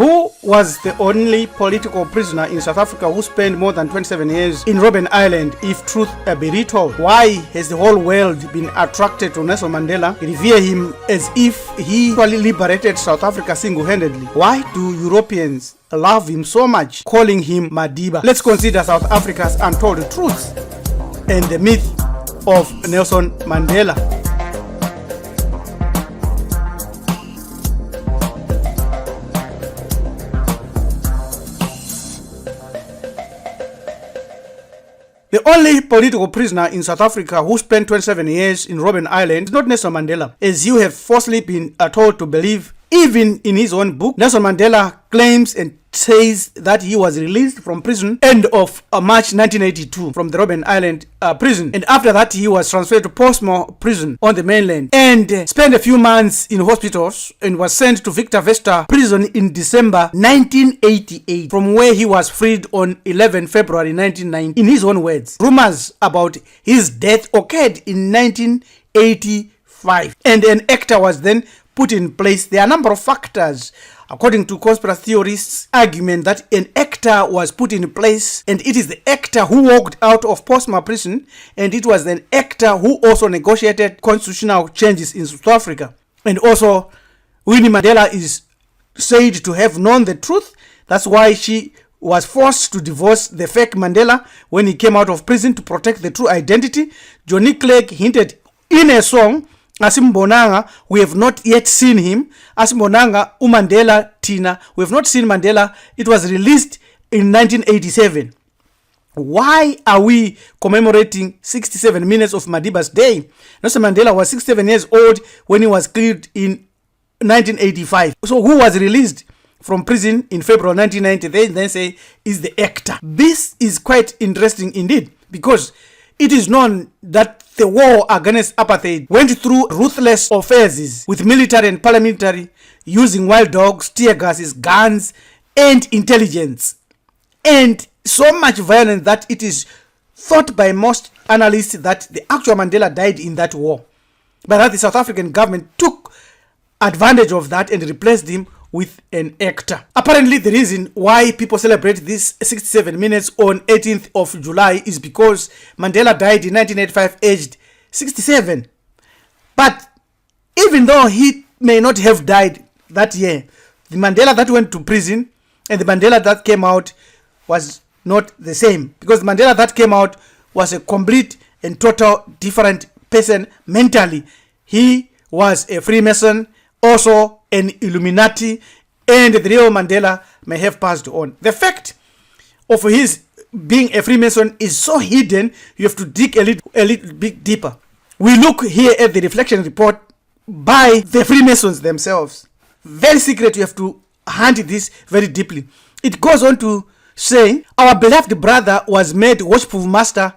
Who was the only political prisoner in South Africa who spent more than 27 years in Robben Island, if truth be retold? Why has the whole world been attracted to Nelson Mandela, revere him as if he actually liberated South Africa single-handedly? Why do Europeans love him so much, calling him Madiba? Let's consider South Africa's untold truths and the myth of Nelson Mandela. The only political prisoner in South Africa who spent 27 years in Robben Island is not Nelson Mandela, as you have falsely been told to believe. Even in his own book, Nelson Mandela claims and says that he was released from prison end of March 1982 from the Robben Island prison, and after that he was transferred to Portsmouth prison on the mainland and spent a few months in hospitals and was sent to Victor Verster prison in December 1988, from where he was freed on 11 February 1990. In his own words, rumors about his death occurred in 1985 and an actor was then put in place. There are a number of factors, according to conspiracy theorists' argument, that an actor was put in place, and it is the actor who walked out of Portsmouth prison, and it was an actor who also negotiated constitutional changes in South Africa. And also, Winnie Mandela is said to have known the truth. That's why she was forced to divorce the fake Mandela when he came out of prison to protect the true identity. Johnny Clegg hinted in a song, Asimbonanga, we have not yet seen him. Asimbonanga, Mandela, Tina, we have not seen Mandela. It was released in 1987. Why are we commemorating 67 minutes of Madiba's day? Nelson Mandela was 67 years old when he was killed in 1985. So who was released from prison in February 1990? They then say is the actor. This is quite interesting indeed, because it is known that the war against apartheid went through ruthless offenses with military and paramilitary, using wild dogs, tear gases, guns, and intelligence, and so much violence that it is thought by most analysts that the actual Mandela died in that war, but that the South African government took advantage of that and replaced him with an actor. Apparently, the reason why people celebrate this 67 minutes on 18th of July is because Mandela died in 1985 aged 67. But even though he may not have died that year, the Mandela that went to prison and the Mandela that came out was not the same, because the Mandela that came out was a complete and total different person mentally. He was a Freemason, also an Illuminati, and the real Mandela may have passed on. The fact of his being a Freemason is so hidden, you have to dig a little bit deeper. We look here at the reflection report by the Freemasons themselves. Very secret, you have to hunt this very deeply. It goes on to say, our beloved brother was made worshipful master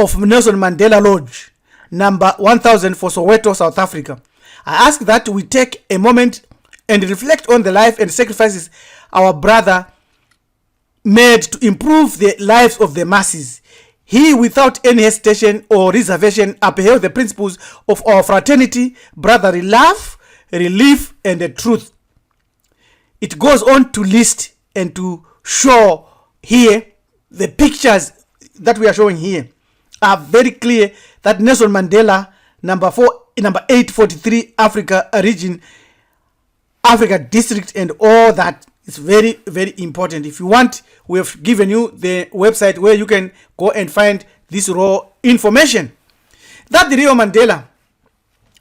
of Nelson Mandela Lodge, number 1000 for Soweto, South Africa. I ask that we take a moment and reflect on the life and sacrifices our brother made to improve the lives of the masses. He, without any hesitation or reservation, upheld the principles of our fraternity, brotherly love, relief, and the truth. It goes on to list and to show here the pictures that we are showing here are very clear that Nelson Mandela, number 843 Africa region, Africa district, and all that is very, very important. If you want, we have given you the website where you can go and find this raw information. That the real Mandela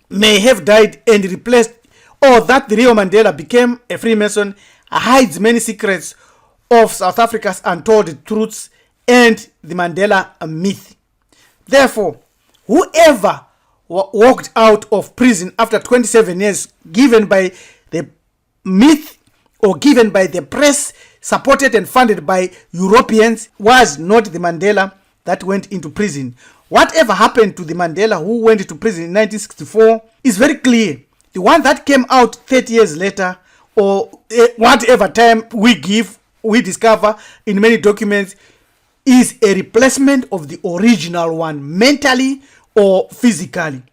may have died and replaced, or that the real Mandela became a Freemason, hides many secrets of South Africa's untold truths and the Mandela myth. Therefore, whoever walked out of prison after 27 years, given by the myth or given by the press, supported and funded by Europeans, was not the Mandela that went into prison. Whatever happened to the Mandela who went into prison in 1964 is very clear. The one that came out 30 years later, or whatever time we discover in many documents, is a replacement of the original one, mentally or physically.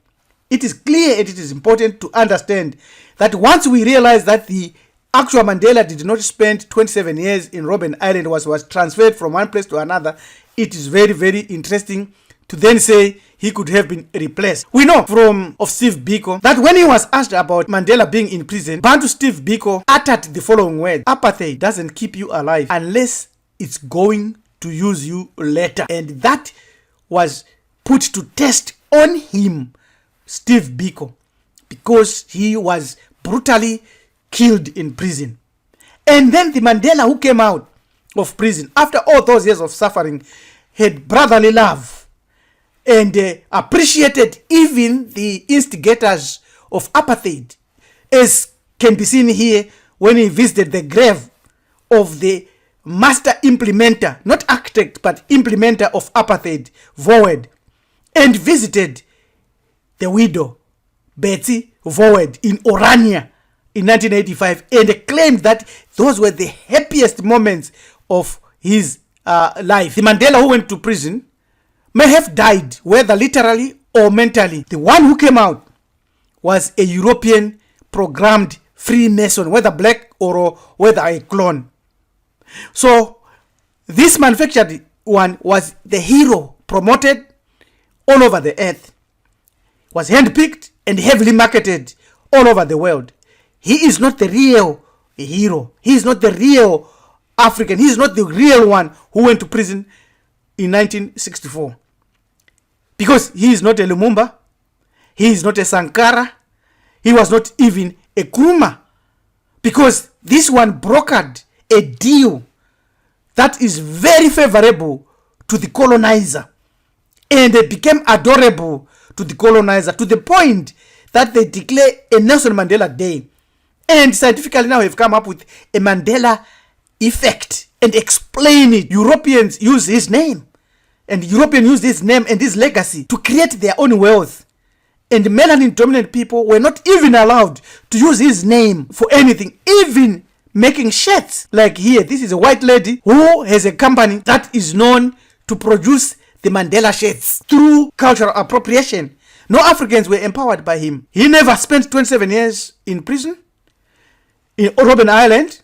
It is clear and it is important to understand that once we realize that the actual Mandela did not spend 27 years in Robben Island, was transferred from one place to another, it is very, very interesting to then say he could have been replaced. We know from Steve Biko that when he was asked about Mandela being in prison, Bantu Steve Biko uttered the following words: "Apartheid doesn't keep you alive unless it's going to use you later." And that was put to test on him, Steve Biko, because he was brutally killed in prison. And then the Mandela who came out of prison after all those years of suffering had brotherly love and appreciated even the instigators of apartheid, as can be seen here when he visited the grave of the master implementer, not architect, but implementer of apartheid, Vowed, and visited the widow, Betty Vowed, in Orania in 1985, and claimed that those were the happiest moments of his life. The Mandela who went to prison may have died, whether literally or mentally. The one who came out was a European programmed Freemason, whether black or whether a clone. So this manufactured one was the hero promoted all over the earth, was handpicked and heavily marketed all over the world. He is not the real hero. He is not the real African. He is not the real one who went to prison in 1964. Because he is not a Lumumba. He is not a Sankara. He was not even a Nkrumah. Because this one brokered a deal that is very favorable to the colonizer. And it became adorable to the colonizer, to the point that they declare a Nelson Mandela Day. And scientifically now have come up with a Mandela effect and explain it. Europeans use his name. And Europeans use his name and his legacy to create their own wealth. And melanin-dominant people were not even allowed to use his name for anything, even making shirts. Like here, this is a white lady who has a company that is known to produce the Mandela shirts through cultural appropriation. No Africans were empowered by him. He never spent 27 years in prison in Robben Island,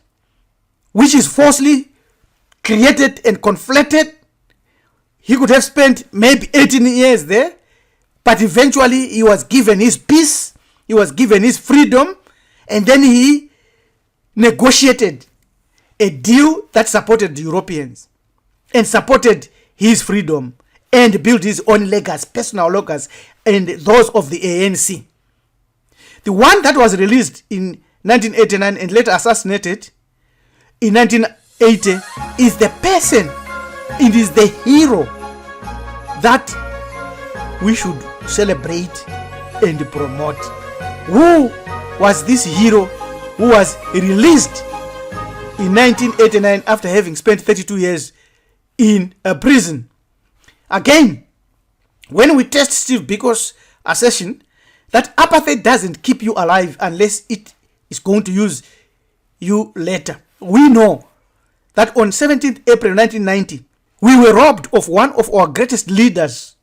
which is falsely created and conflated. He could have spent maybe 18 years there, but eventually he was given his peace, he was given his freedom, and then he negotiated a deal that supported the Europeans and supported his freedom and built his own legacy, personal legacy, and those of the ANC. The one that was released in 1989 and later assassinated in 1980 is the person, it is the hero that we should celebrate and promote. Who was this hero who was released in 1989 after having spent 32 years in a prison? Again, when we test Steve Biko's assertion that apartheid doesn't keep you alive unless it is going to use you later, we know that on 17th April 1990, we were robbed of one of our greatest leaders,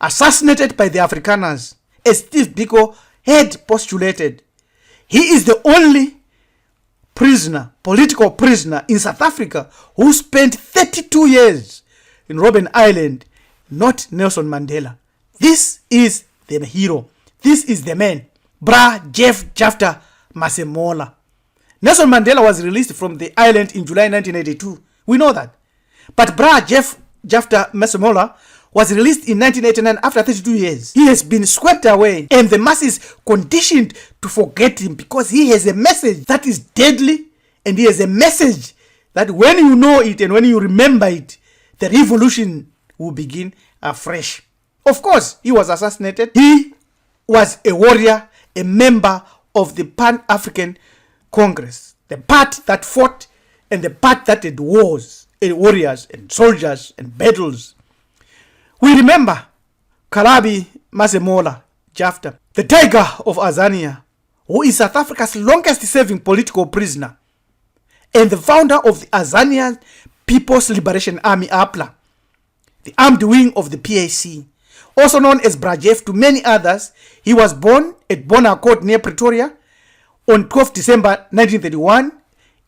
assassinated by the Afrikaners, as Steve Biko had postulated. He is the only prisoner, political prisoner in South Africa who spent 32 years in Robben Island, not Nelson Mandela. This is the hero. This is the man, Jafta Masemola. Nelson Mandela was released from the island in July 1982. We know that. But Jafta Masemola was released in 1989 after 32 years. He has been swept away and the masses conditioned to forget him because he has a message that is deadly, and he has a message that when you know it and when you remember it, the revolution will begin afresh. Of course, he was assassinated. He was a warrior, a member of the Pan-African Congress, the part that fought and the part that did wars, and warriors and soldiers and battles. We remember Kalabi Masemola Jafta, the tiger of Azania, who is South Africa's longest serving political prisoner and the founder of the Azanian People's Liberation Army, APLA, the armed wing of the PAC, also known as Brajef to many others. He was born at Bona Court near Pretoria on 12 December 1931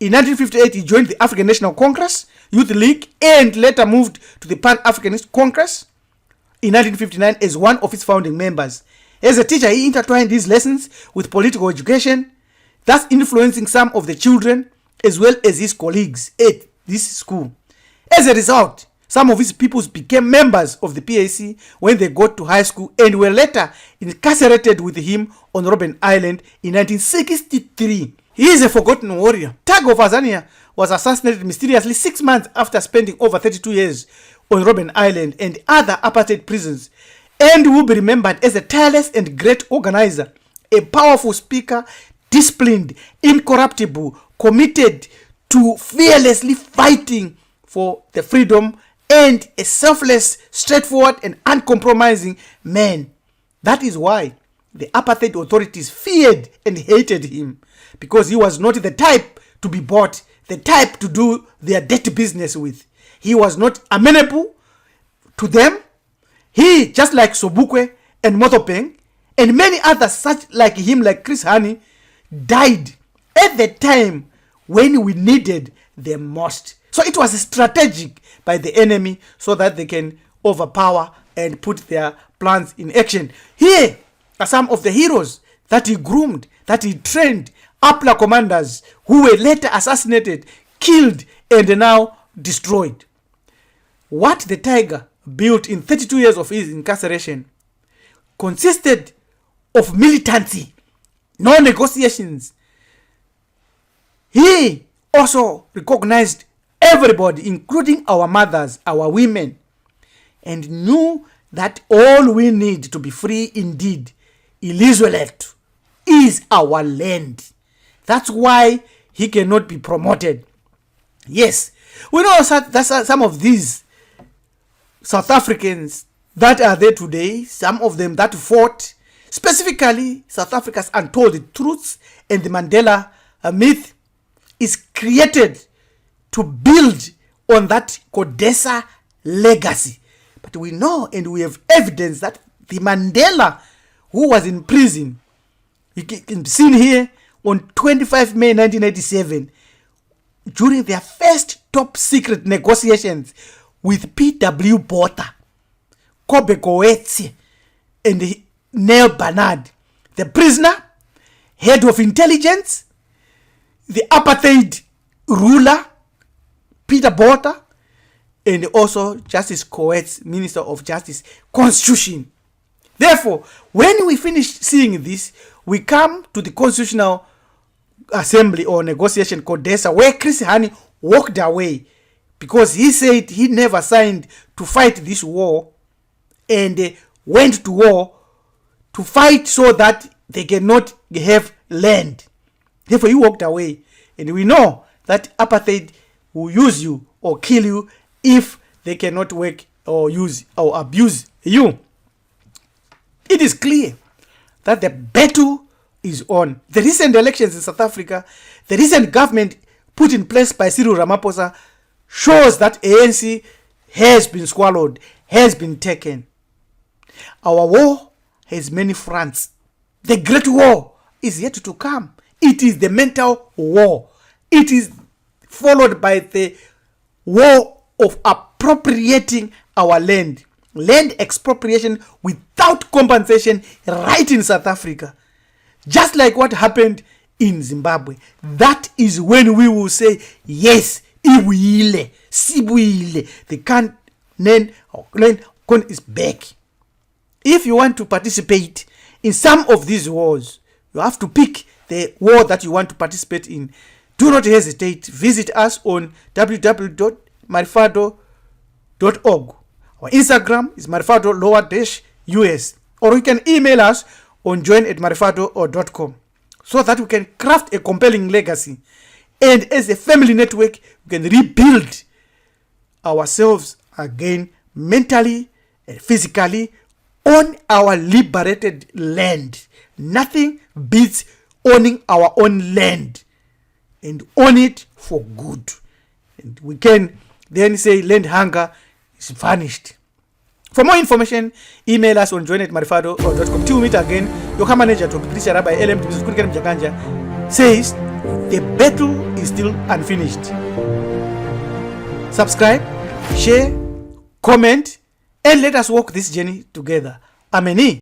In 1958, he joined the African National Congress, Youth League, and later moved to the Pan-Africanist Congress in 1959 as one of its founding members. As a teacher, he intertwined his lessons with political education, thus influencing some of the children as well as his colleagues at this school. As a result, some of his pupils became members of the PAC when they got to high school and were later incarcerated with him on Robben Island in 1963. He is a forgotten warrior. Tag of Azania was assassinated mysteriously 6 months after spending over 32 years on Robben Island and other apartheid prisons, and will be remembered as a tireless and great organizer, a powerful speaker, disciplined, incorruptible, committed to fearlessly fighting for the freedom, and a selfless, straightforward, and uncompromising man. That is why the apartheid authorities feared and hated him, because he was not the type to be bought, the type to do their dirty business with. He was not amenable to them. He, just like Sobukwe and Motopeng, and many others such like him, like Chris Hani, died at the time when we needed them most. So it was strategic by the enemy so that they can overpower and put their plans in action. Here are some of the heroes that he groomed, that he trained, APLA commanders who were later assassinated, killed, and now destroyed. What the Tiger built in 32 years of his incarceration consisted of militancy, no negotiations. He also recognized everybody, including our mothers, our women, and knew that all we need to be free indeed, Elizabeth, is our land. That's why he cannot be promoted. Yes, we know that some of these South Africans that are there today, some of them that fought, specifically South Africa's Untold Truths and the Mandela myth, is created to build on that CODESA legacy. But we know and we have evidence that the Mandela who was in prison, you can see here on 25 May 1987, during their first top secret negotiations with P.W. Botha, Kobe Coetzee, and Neil Barnard, the prisoner, head of intelligence, the apartheid ruler, Peter Botha, and also Justice Coetzee, Minister of Justice, Constitution. Therefore, when we finish seeing this, we come to the Constitutional Assembly or negotiation CODESA, where Chris Hani walked away because he said he never signed to fight this war and went to war to fight so that they cannot have land. Therefore, he walked away. And we know that apartheid will use you or kill you if they cannot work or use or abuse you. It is clear that the battle is on. The recent elections in South Africa, the recent government put in place by Cyril Ramaphosa shows that ANC has been swallowed, has been taken. Our war has many fronts. The great war is yet to come. It is the mental war. It is followed by the war of appropriating our land. Land expropriation without compensation right in South Africa. Just like what happened in Zimbabwe. That is when we will say, yes, Iwile, Sibuile, the land is back. If you want to participate in some of these wars, you have to pick the war that you want to participate in. Do not hesitate. Visit us on www.marifado.org. Our Instagram is marifado_US, or you can email us on join@marifado.com so that we can craft a compelling legacy. And as a family network, we can rebuild ourselves again mentally and physically on our liberated land. Nothing beats owning our own land and own it for good. And we can then say land hunger is vanished. For more information, email us on join@marifado.com. Till we meet again, your manager to Patricia Rabbi LM to Mjakanja says the battle is still unfinished. Subscribe, share, comment, and let us walk this journey together. Amen.